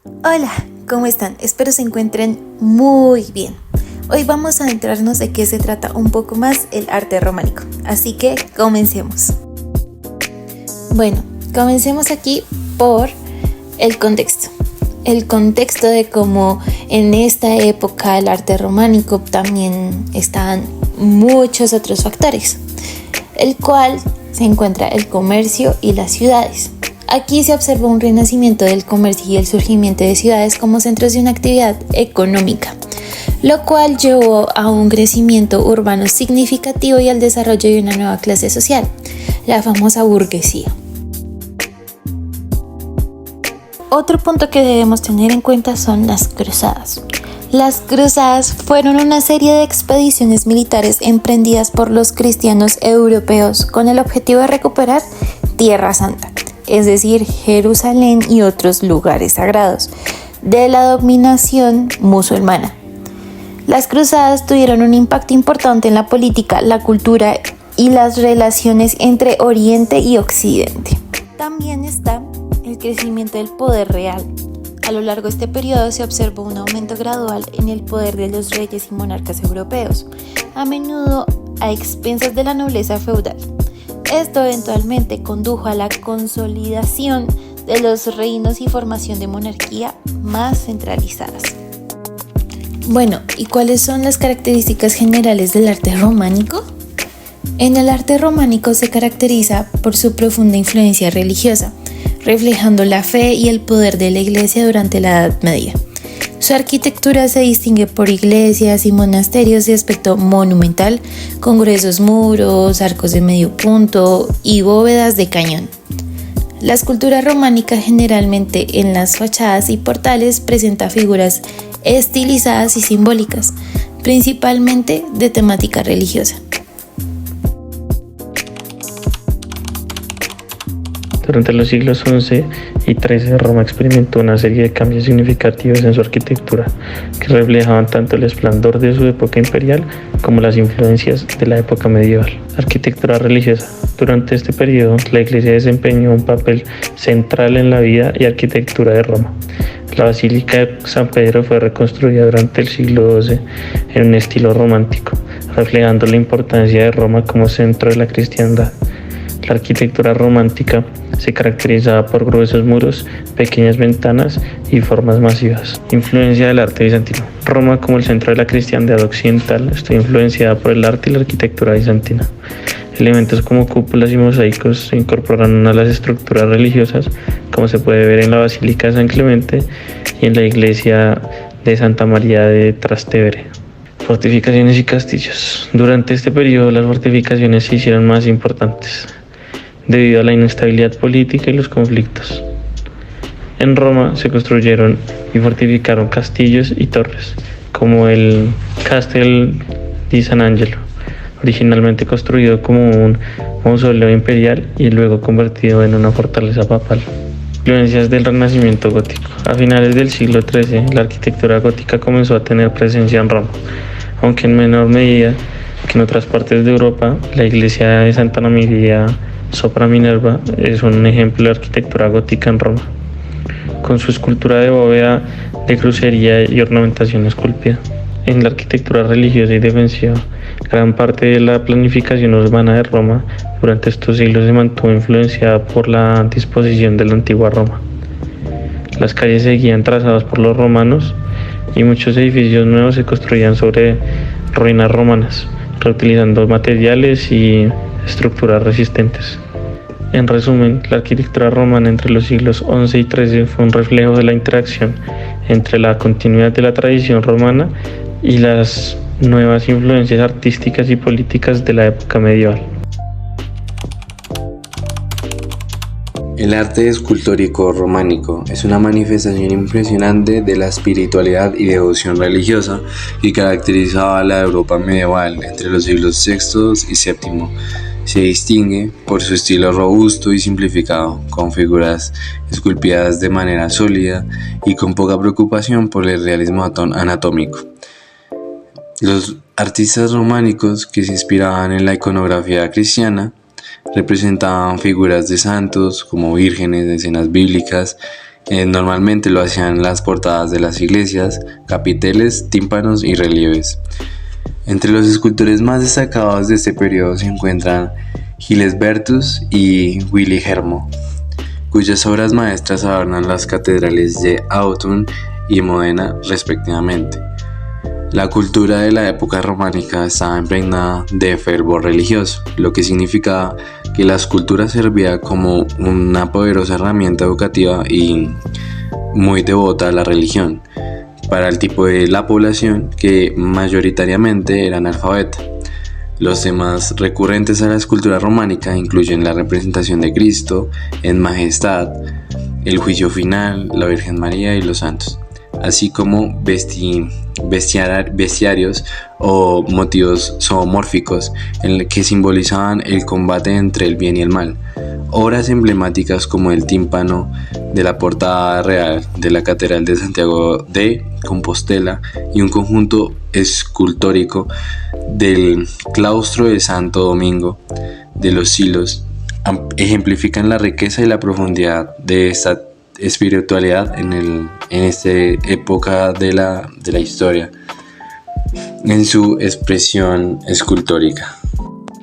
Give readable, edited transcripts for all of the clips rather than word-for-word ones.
Hola, ¿cómo están? Espero se encuentren muy bien. Hoy vamos a adentrarnos de qué se trata un poco más el arte románico, así que comencemos. Bueno, comencemos aquí por el contexto. El contexto de cómo en esta época el arte románico también están muchos otros factores, el cual se encuentra el comercio y las ciudades. Aquí se observó un renacimiento del comercio y el surgimiento de ciudades como centros de una actividad económica, lo cual llevó a un crecimiento urbano significativo y al desarrollo de una nueva clase social, la famosa burguesía. Otro punto que debemos tener en cuenta son las cruzadas. Las cruzadas fueron una serie de expediciones militares emprendidas por los cristianos europeos con el objetivo de recuperar Tierra Santa, es decir, Jerusalén y otros lugares sagrados, de la dominación musulmana. Las cruzadas tuvieron un impacto importante en la política, la cultura y las relaciones entre Oriente y Occidente. También está el crecimiento del poder real. A lo largo de este periodo se observó un aumento gradual en el poder de los reyes y monarcas europeos, a menudo a expensas de la nobleza feudal. Esto eventualmente condujo a la consolidación de los reinos y formación de monarquía más centralizadas. Bueno, ¿y cuáles son las características generales del arte románico? En el arte románico se caracteriza por su profunda influencia religiosa, reflejando la fe y el poder de la Iglesia durante la Edad Media. Su arquitectura se distingue por iglesias y monasterios de aspecto monumental, con gruesos muros, arcos de medio punto y bóvedas de cañón. La escultura románica generalmente en las fachadas y portales presenta figuras estilizadas y simbólicas, principalmente de temática religiosa. Durante los siglos XI y XIII, Roma experimentó una serie de cambios significativos en su arquitectura, que reflejaban tanto el esplendor de su época imperial como las influencias de la época medieval. Arquitectura religiosa. Durante este periodo, la Iglesia desempeñó un papel central en la vida y arquitectura de Roma. La Basílica de San Pedro fue reconstruida durante el siglo XII en un estilo romántico, reflejando la importancia de Roma como centro de la cristiandad. La arquitectura romántica se caracterizaba por gruesos muros, pequeñas ventanas y formas masivas. Influencia del arte bizantino. Roma, como el centro de la cristiandad occidental, está influenciada por el arte y la arquitectura bizantina. Elementos como cúpulas y mosaicos se incorporaron a las estructuras religiosas, como se puede ver en la Basílica de San Clemente y en la iglesia de Santa María de Trastevere. Fortificaciones y castillos. Durante este periodo, las fortificaciones se hicieron más importantes debido a la inestabilidad política y los conflictos. En Roma se construyeron y fortificaron castillos y torres, como el Castel di San Angelo, originalmente construido como un mausoleo imperial y luego convertido en una fortaleza papal. Influencias del Renacimiento gótico. A finales del siglo XIII, la arquitectura gótica comenzó a tener presencia en Roma, aunque en menor medida que en otras partes de Europa. La iglesia de Santa María Sopra Minerva es un ejemplo de arquitectura gótica en Roma, con su escultura de bóveda de crucería y ornamentación esculpida. En la arquitectura religiosa y defensiva, gran parte de la planificación urbana de Roma durante estos siglos se mantuvo influenciada por la disposición de la antigua Roma. Las calles seguían trazadas por los romanos y muchos edificios nuevos se construían sobre ruinas romanas, reutilizando materiales y estructuras resistentes. En resumen, la arquitectura romana entre los siglos XI y XIII fue un reflejo de la interacción entre la continuidad de la tradición romana y las nuevas influencias artísticas y políticas de la época medieval. El arte escultórico románico es una manifestación impresionante de la espiritualidad y devoción religiosa que caracterizaba a la Europa medieval entre los siglos VI y VII. Se distingue por su estilo robusto y simplificado, con figuras esculpidas de manera sólida y con poca preocupación por el realismo anatómico. Los artistas románicos que se inspiraban en la iconografía cristiana representaban figuras de santos como vírgenes, escenas bíblicas Normalmente lo hacían en las portadas de las iglesias, capiteles, tímpanos y relieves. Entre los escultores más destacados de este periodo se encuentran Gilles Bertus y Willy Germo, cuyas obras maestras adornan las catedrales de Autun y Modena respectivamente. La cultura de la época románica estaba impregnada de fervor religioso, lo que significaba que la escultura servía como una poderosa herramienta educativa y muy devota a la religión para el tipo de la población que mayoritariamente era analfabeta. Los temas recurrentes a la escultura románica incluyen la representación de Cristo en majestad, el juicio final, la Virgen María y los santos, así como bestiarios o motivos zoomórficos que simbolizaban el combate entre el bien y el mal. Obras emblemáticas como el tímpano de la portada real de la Catedral de Santiago de Compostela y un conjunto escultórico del claustro de Santo Domingo de los Silos ejemplifican la riqueza y la profundidad de esta espiritualidad en esta época de la historia en su expresión escultórica.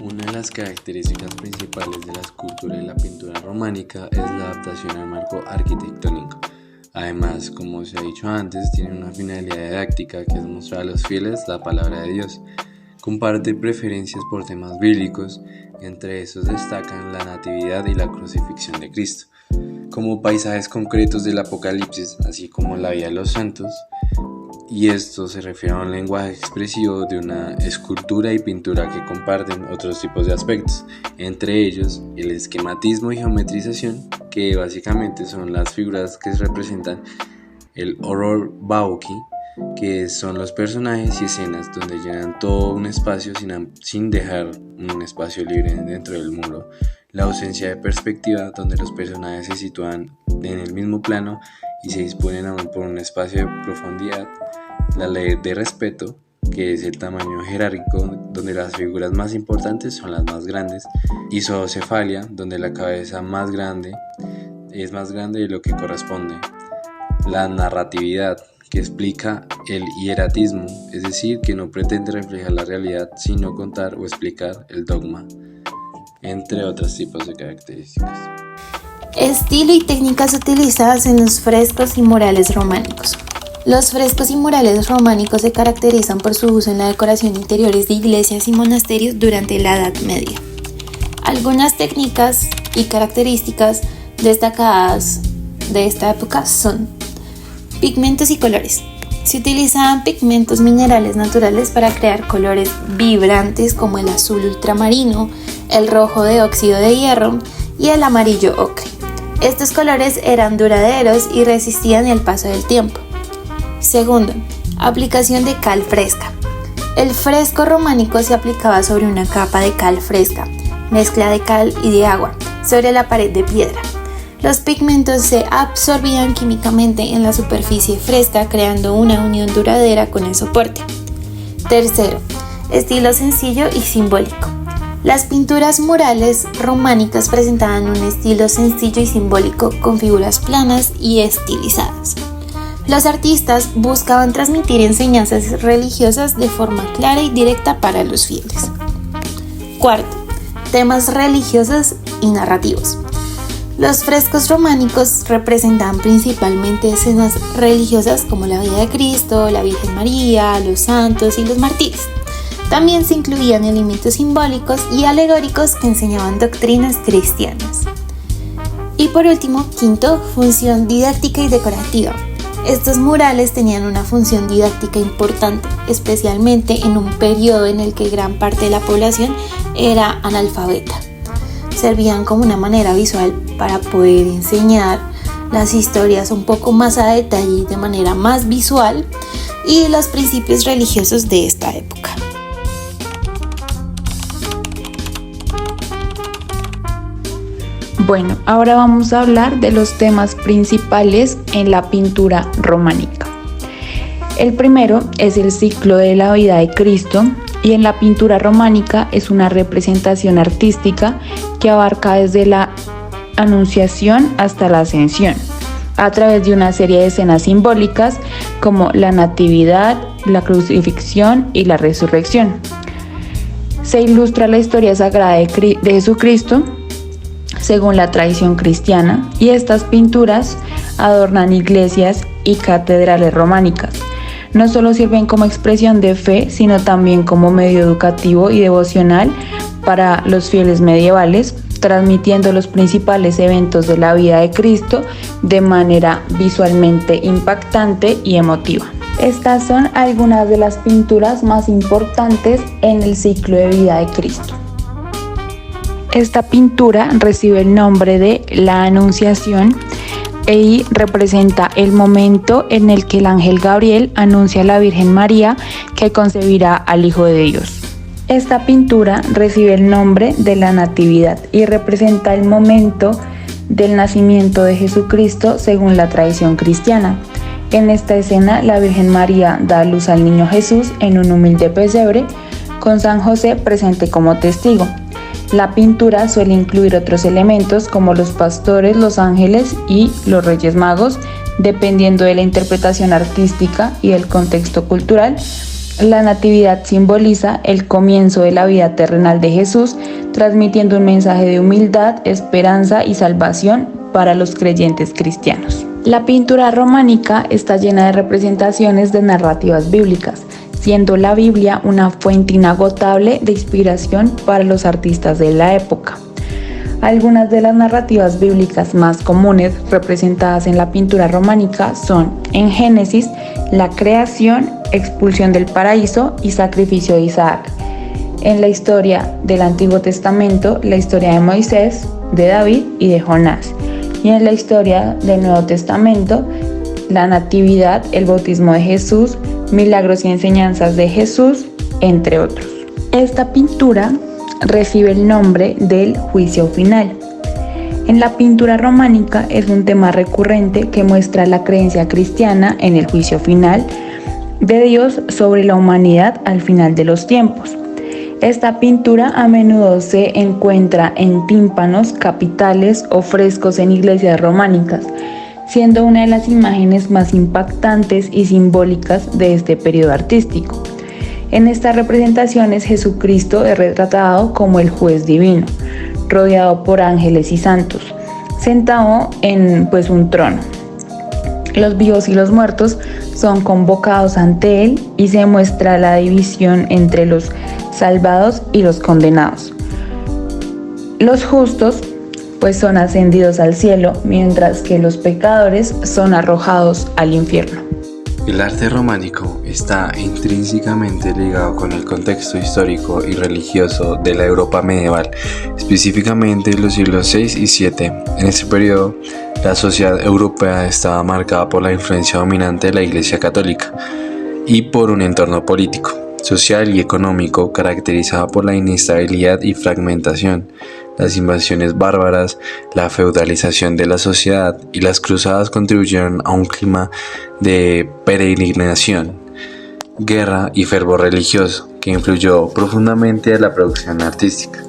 Una de las características principales de la escultura y la pintura románica es la adaptación al marco arquitectónico. Además, como se ha dicho antes, tiene una finalidad didáctica que es mostrar a los fieles la palabra de Dios. Comparte preferencias por temas bíblicos, entre esos destacan la natividad y la crucifixión de Cristo, como paisajes concretos del Apocalipsis, así como la vida de los santos, y esto se refiere a un lenguaje expresivo de una escultura y pintura que comparten otros tipos de aspectos, entre ellos el esquematismo y geometrización, que básicamente son las figuras que representan el horror bauki, que son los personajes y escenas donde llenan todo un espacio sin dejar un espacio libre dentro del muro. La ausencia de perspectiva, donde los personajes se sitúan en el mismo plano y se disponen aún por un espacio de profundidad. La ley de respeto, que es el tamaño jerárquico, donde las figuras más importantes son las más grandes. Isocefalia, donde la cabeza es más grande de lo que corresponde. La narratividad, que explica el hieratismo, es decir, que no pretende reflejar la realidad, sino contar o explicar el dogma, entre otros tipos de características. Estilo y técnicas utilizadas en los frescos y murales románicos. Los frescos y murales románicos se caracterizan por su uso en la decoración de interiores de iglesias y monasterios durante la Edad Media. Algunas técnicas y características destacadas de esta época son pigmentos y colores. Se utilizaban pigmentos minerales naturales para crear colores vibrantes como el azul ultramarino, el rojo de óxido de hierro y el amarillo ocre. Estos colores eran duraderos y resistían el paso del tiempo. Segundo, aplicación de cal fresca. El fresco románico se aplicaba sobre una capa de cal fresca, mezcla de cal y de agua, sobre la pared de piedra. Los pigmentos se absorbían químicamente en la superficie fresca, creando una unión duradera con el soporte. Tercero, estilo sencillo y simbólico. Las pinturas murales románicas presentaban un estilo sencillo y simbólico con figuras planas y estilizadas. Los artistas buscaban transmitir enseñanzas religiosas de forma clara y directa para los fieles. Cuarto, temas religiosos y narrativos. Los frescos románicos representaban principalmente escenas religiosas como la vida de Cristo, la Virgen María, los santos y los mártires. También se incluían elementos simbólicos y alegóricos que enseñaban doctrinas cristianas. Y por último, quinto, función didáctica y decorativa. Estos murales tenían una función didáctica importante, especialmente en un periodo en el que gran parte de la población era analfabeta. Servían como una manera visual para poder enseñar las historias un poco más a detalle y de manera más visual y los principios religiosos de esta época. Bueno, ahora vamos a hablar de los temas principales en la pintura románica. El primero es el ciclo de la vida de Cristo, y en la pintura románica es una representación artística que abarca desde la Anunciación hasta la Ascensión. a través de una serie de escenas simbólicas como la Natividad, la Crucifixión y la Resurrección. Se ilustra la historia sagrada de Jesucristo según la tradición cristiana, y estas pinturas adornan iglesias y catedrales románicas. No solo sirven como expresión de fe, sino también como medio educativo y devocional para los fieles medievales, transmitiendo los principales eventos de la vida de Cristo de manera visualmente impactante y emotiva. Estas son algunas de las pinturas más importantes en el ciclo de vida de Cristo. Esta pintura recibe el nombre de La Anunciación y representa el momento en el que el ángel Gabriel anuncia a la Virgen María que concebirá al Hijo de Dios. Esta pintura recibe el nombre de la Natividad y representa el momento del nacimiento de Jesucristo según la tradición cristiana. En esta escena, la Virgen María da a luz al niño Jesús en un humilde pesebre, con San José presente como testigo. La pintura suele incluir otros elementos como los pastores, los ángeles y los reyes magos, dependiendo de la interpretación artística y el contexto cultural. La Natividad simboliza el comienzo de la vida terrenal de Jesús, transmitiendo un mensaje de humildad, esperanza y salvación para los creyentes cristianos. La pintura románica está llena de representaciones de narrativas bíblicas, siendo la Biblia una fuente inagotable de inspiración para los artistas de la época. Algunas de las narrativas bíblicas más comunes representadas en la pintura románica son, en Génesis, la creación, expulsión del paraíso y sacrificio de Isaac. En la historia del Antiguo Testamento, la historia de Moisés, de David y de Jonás. Y en la historia del Nuevo Testamento, la Natividad, el bautismo de Jesús, milagros y enseñanzas de Jesús, entre otros. Esta pintura recibe el nombre del juicio final. En la pintura románica es un tema recurrente que muestra la creencia cristiana en el juicio final de Dios sobre la humanidad al final de los tiempos. Esta pintura a menudo se encuentra en tímpanos, capiteles o frescos en iglesias románicas, siendo una de las imágenes más impactantes y simbólicas de este periodo artístico. En estas representaciones, Jesucristo es retratado como el juez divino, rodeado por ángeles y santos, sentado en un trono. Los vivos y los muertos son convocados ante él y se muestra la división entre los salvados y los condenados. Los justos son ascendidos al cielo, mientras que los pecadores son arrojados al infierno. El arte románico está intrínsecamente ligado con el contexto histórico y religioso de la Europa medieval, específicamente los siglos VI y VII. En este periodo, la sociedad europea estaba marcada por la influencia dominante de la Iglesia Católica y por un entorno político, social y económico caracterizado por la inestabilidad y fragmentación, las invasiones bárbaras, la feudalización de la sociedad y las cruzadas contribuyeron a un clima de peregrinación, guerra y fervor religioso que influyó profundamente a la producción artística.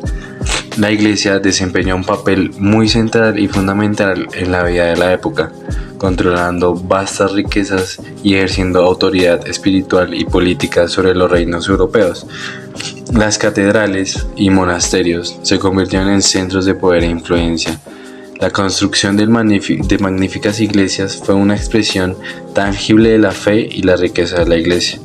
La Iglesia desempeñó un papel muy central y fundamental en la vida de la época, controlando vastas riquezas y ejerciendo autoridad espiritual y política sobre los reinos europeos. Las catedrales y monasterios se convirtieron en centros de poder e influencia. La construcción de magníficas iglesias fue una expresión tangible de la fe y la riqueza de la Iglesia.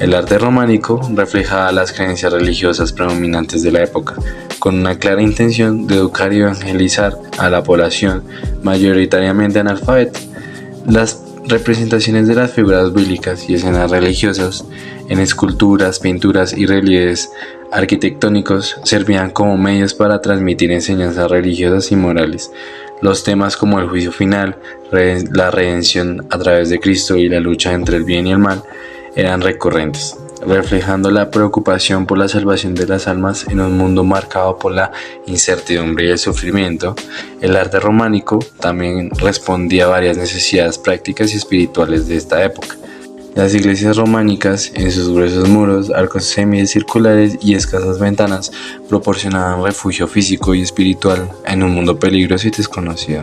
El arte románico reflejaba las creencias religiosas predominantes de la época, con una clara intención de educar y evangelizar a la población mayoritariamente analfabeta. Las representaciones de las figuras bíblicas y escenas religiosas en esculturas, pinturas y relieves arquitectónicos servían como medios para transmitir enseñanzas religiosas y morales. Los temas como el juicio final, la redención a través de Cristo y la lucha entre el bien y el mal eran recurrentes, reflejando la preocupación por la salvación de las almas en un mundo marcado por la incertidumbre y el sufrimiento. El arte románico también respondía a varias necesidades prácticas y espirituales de esta época. Las iglesias románicas, en sus gruesos muros, arcos semicirculares y escasas ventanas, proporcionaban refugio físico y espiritual en un mundo peligroso y desconocido.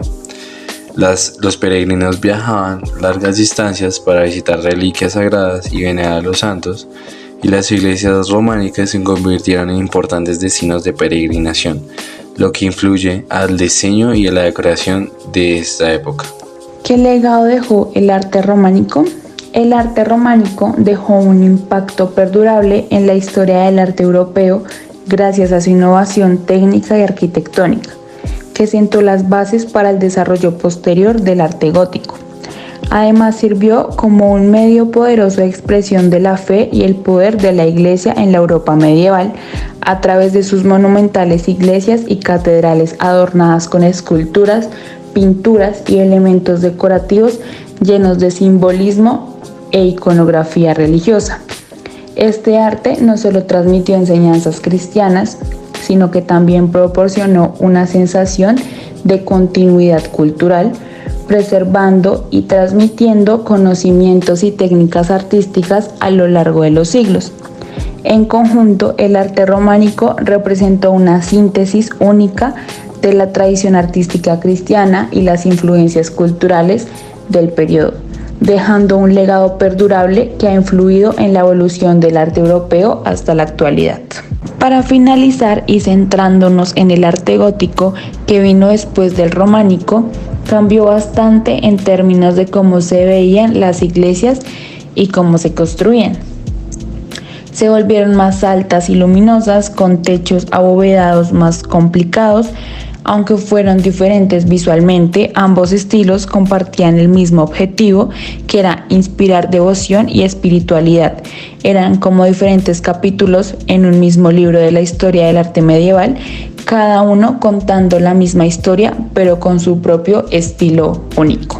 Los peregrinos viajaban largas distancias para visitar reliquias sagradas y venerar a los santos, y las iglesias románicas se convirtieron en importantes destinos de peregrinación, lo que influye al diseño y a la decoración de esta época. ¿Qué legado dejó el arte románico? El arte románico dejó un impacto perdurable en la historia del arte europeo gracias a su innovación técnica y arquitectónica, que sentó las bases para el desarrollo posterior del arte gótico. Además sirvió como un medio poderoso de expresión de la fe y el poder de la Iglesia en la Europa medieval a través de sus monumentales iglesias y catedrales adornadas con esculturas, pinturas y elementos decorativos llenos de simbolismo e iconografía religiosa. Este arte no solo transmitió enseñanzas cristianas, sino que también proporcionó una sensación de continuidad cultural, preservando y transmitiendo conocimientos y técnicas artísticas a lo largo de los siglos. En conjunto, el arte románico representó una síntesis única de la tradición artística cristiana y las influencias culturales del periodo, dejando un legado perdurable que ha influido en la evolución del arte europeo hasta la actualidad. Para finalizar y centrándonos en el arte gótico que vino después del románico, cambió bastante en términos de cómo se veían las iglesias y cómo se construían. Se volvieron más altas y luminosas, con techos abovedados más complicados. Aunque fueron diferentes visualmente, ambos estilos compartían el mismo objetivo, que era inspirar devoción y espiritualidad. Eran como diferentes capítulos en un mismo libro de la historia del arte medieval, cada uno contando la misma historia, pero con su propio estilo único.